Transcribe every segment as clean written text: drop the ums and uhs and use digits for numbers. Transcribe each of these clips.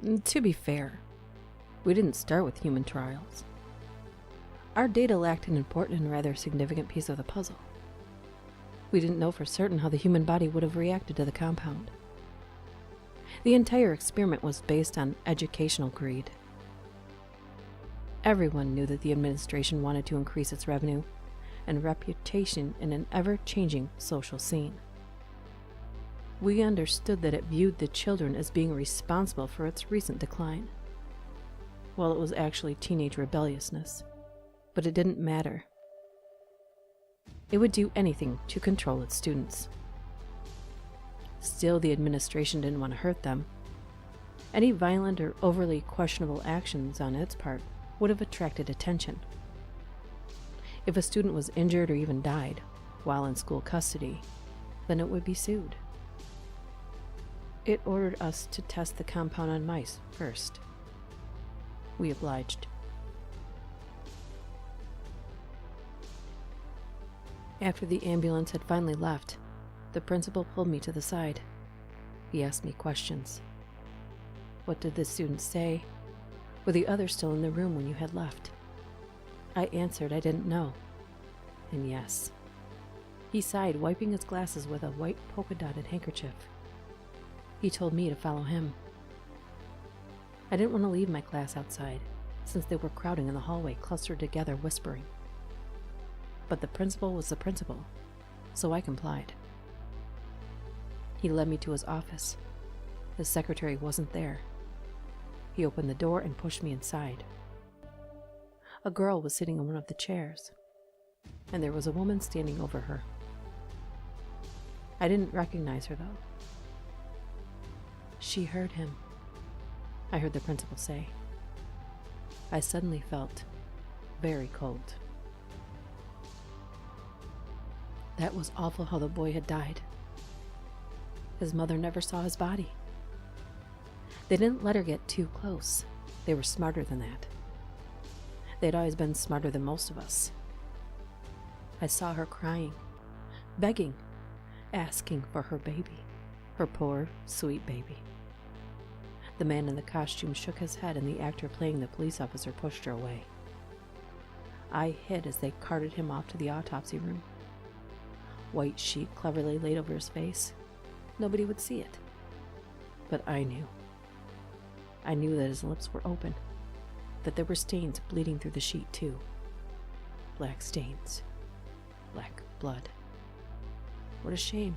To be fair, we didn't start with human trials. Our data lacked an important and rather significant piece of the puzzle. We didn't know for certain how the human body would have reacted to the compound. The entire experiment was based on educational greed. Everyone knew that the administration wanted to increase its revenue and reputation in an ever-changing social scene. We understood that it viewed the children as being responsible for its recent decline. Well, it was actually teenage rebelliousness, but it didn't matter. It would do anything to control its students. Still, the administration didn't want to hurt them. Any violent or overly questionable actions on its part would have attracted attention. If a student was injured or even died while in school custody, then it would be sued. It ordered us to test the compound on mice first. We obliged. After the ambulance had finally left, the principal pulled me to the side. He asked me questions. What did the students say? Were the others still in the room when you had left? I answered I didn't know. And yes. He sighed, wiping his glasses with a white polka-dotted handkerchief. He told me to follow him. I didn't want to leave my class outside, since they were crowding in the hallway, clustered together, whispering. But the principal was the principal, so I complied. He led me to his office. His secretary wasn't there. He opened the door and pushed me inside. A girl was sitting in one of the chairs, and there was a woman standing over her. I didn't recognize her, though. She heard him, I heard the principal say. I suddenly felt very cold. That was awful how the boy had died. His mother never saw his body. They didn't let her get too close. They were smarter than that. They'd always been smarter than most of us. I saw her crying, begging, asking for her baby, her poor, sweet baby. The man in the costume shook his head and the actor playing the police officer pushed her away. I hid as they carted him off to the autopsy room. White sheet cleverly laid over his face. Nobody would see it. But I knew. I knew that his lips were open, that there were stains bleeding through the sheet too. Black stains. Black blood. What a shame.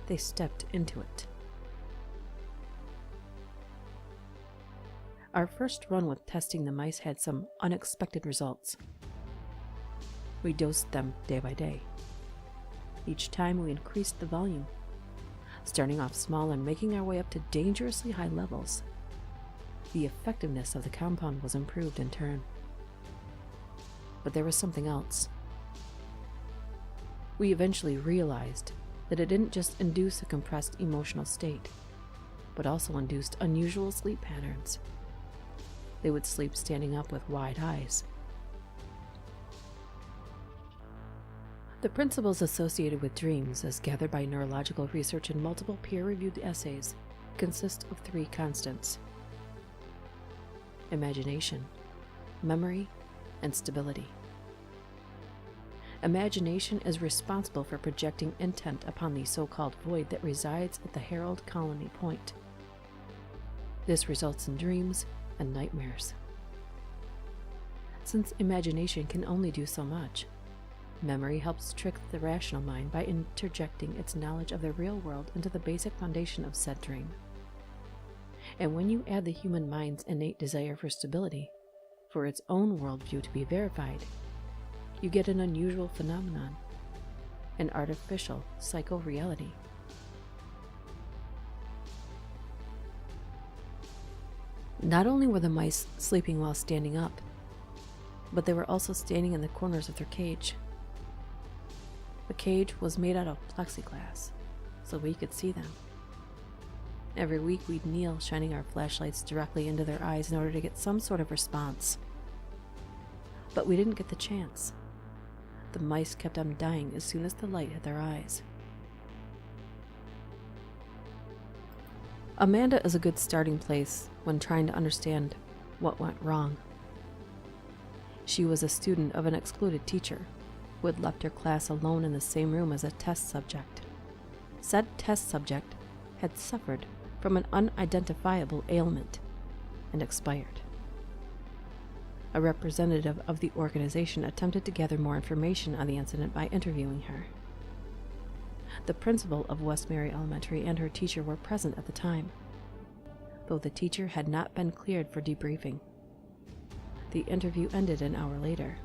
They stepped into it. Our first run with testing the mice had some unexpected results. We dosed them day by day. Each time we increased the volume, starting off small and making our way up to dangerously high levels. The effectiveness of the compound was improved in turn. But there was something else. We eventually realized that it didn't just induce a compressed emotional state, but also induced unusual sleep patterns. They would sleep standing up with wide eyes. The principles associated with dreams, as gathered by neurological research and multiple peer-reviewed essays, consist of three constants: imagination, memory, and stability. Imagination is responsible for projecting intent upon the so-called void that resides at the Herald Colony Point. This results in dreams and nightmares. Since imagination can only do so much, memory helps trick the rational mind by interjecting its knowledge of the real world into the basic foundation of said dream. And when you add the human mind's innate desire for stability, for its own worldview to be verified, you get an unusual phenomenon, an artificial psycho-reality. Not only were the mice sleeping while standing up, but they were also standing in the corners of their cage. The cage was made out of plexiglass, so we could see them. Every week we'd kneel, shining our flashlights directly into their eyes in order to get some sort of response. But we didn't get the chance. The mice kept on dying as soon as the light hit their eyes. Amanda is a good starting place when trying to understand what went wrong. She was a student of an excluded teacher who had left her class alone in the same room as a test subject. Said test subject had suffered from an unidentifiable ailment and expired. A representative of the organization attempted to gather more information on the incident by interviewing her. The principal of Westmary Elementary and her teacher were present at the time, though the teacher had not been cleared for debriefing. The interview ended an hour later,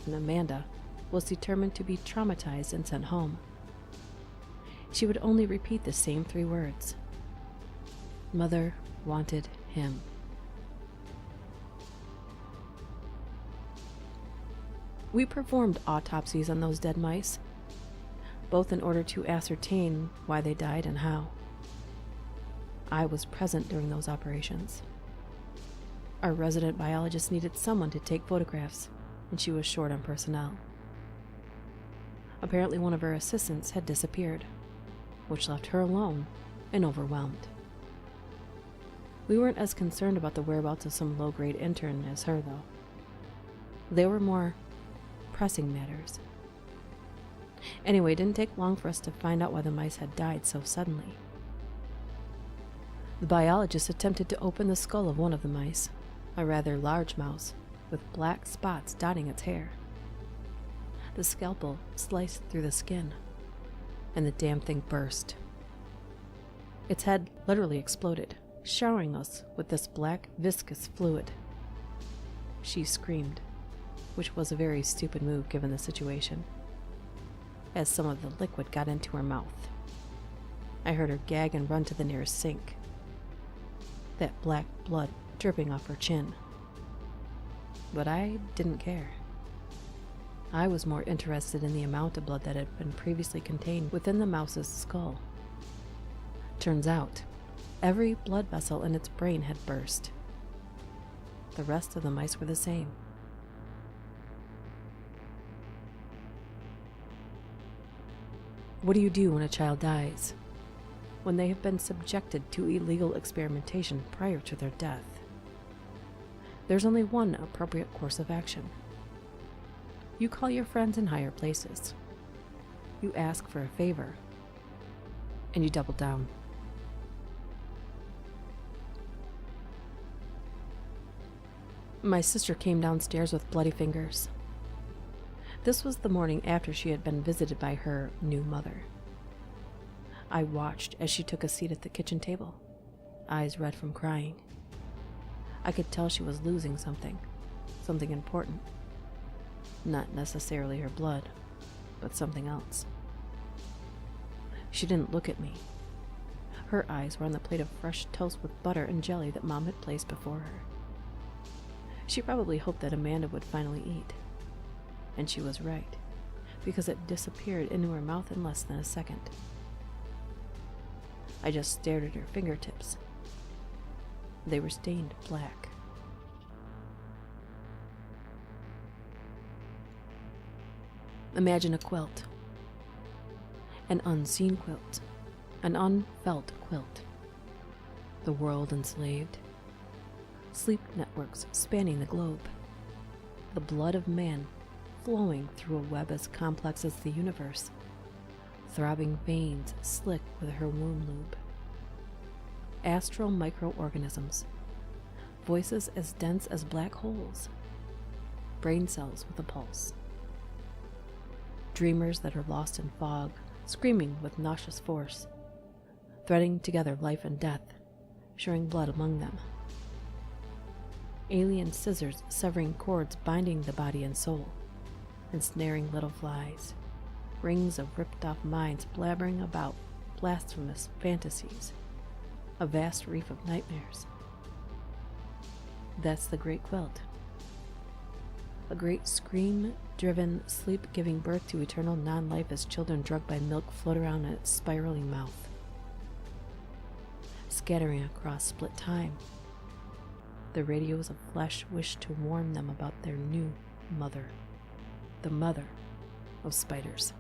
and Amanda was determined to be traumatized and sent home. She would only repeat the same 3 words. Mother wanted him. We performed autopsies on those dead mice, both in order to ascertain why they died and how. I was present during those operations. Our resident biologist needed someone to take photographs, and she was short on personnel. Apparently one of her assistants had disappeared, which left her alone and overwhelmed. We weren't as concerned about the whereabouts of some low-grade intern as her, though. They were more pressing matters. Anyway, it didn't take long for us to find out why the mice had died so suddenly. The biologist attempted to open the skull of one of the mice, a rather large mouse with black spots dotting its hair. The scalpel sliced through the skin, and the damn thing burst. Its head literally exploded, showering us with this black, viscous fluid. She screamed, which was a very stupid move given the situation, as some of the liquid got into her mouth. I heard her gag and run to the nearest sink, that black blood dripping off her chin. But I didn't care. I was more interested in the amount of blood that had been previously contained within the mouse's skull. Turns out, every blood vessel in its brain had burst. The rest of the mice were the same. What do you do when a child dies? When they have been subjected to illegal experimentation prior to their death? There's only one appropriate course of action. You call your friends in higher places. You ask for a favor. And you double down. My sister came downstairs with bloody fingers. This was the morning after she had been visited by her new mother. I watched as she took a seat at the kitchen table, eyes red from crying. I could tell she was losing something important. Not necessarily her blood, but something else. She didn't look at me. Her eyes were on the plate of fresh toast with butter and jelly that Mom had placed before her. She probably hoped that Amanda would finally eat. And she was right, because it disappeared into her mouth in less than a second. I just stared at her fingertips. They were stained black. Imagine a quilt. An unseen quilt. An unfelt quilt. The world enslaved. Sleep networks spanning the globe. The blood of man flowing through a web as complex as the universe. Throbbing veins slick with her womb lube. Astral microorganisms. Voices as dense as black holes. Brain cells with a pulse. Dreamers that are lost in fog, screaming with nauseous force. Threading together life and death, sharing blood among them. Alien scissors severing cords binding the body and soul. Ensnaring little flies, rings of ripped-off minds blabbering about blasphemous fantasies, a vast reef of nightmares. That's the Great Quilt. A great scream-driven sleep giving birth to eternal non-life as children drugged by milk float around in its spiraling mouth. Scattering across split time, the radios of flesh wish to warn them about their new mother. The mother of spiders.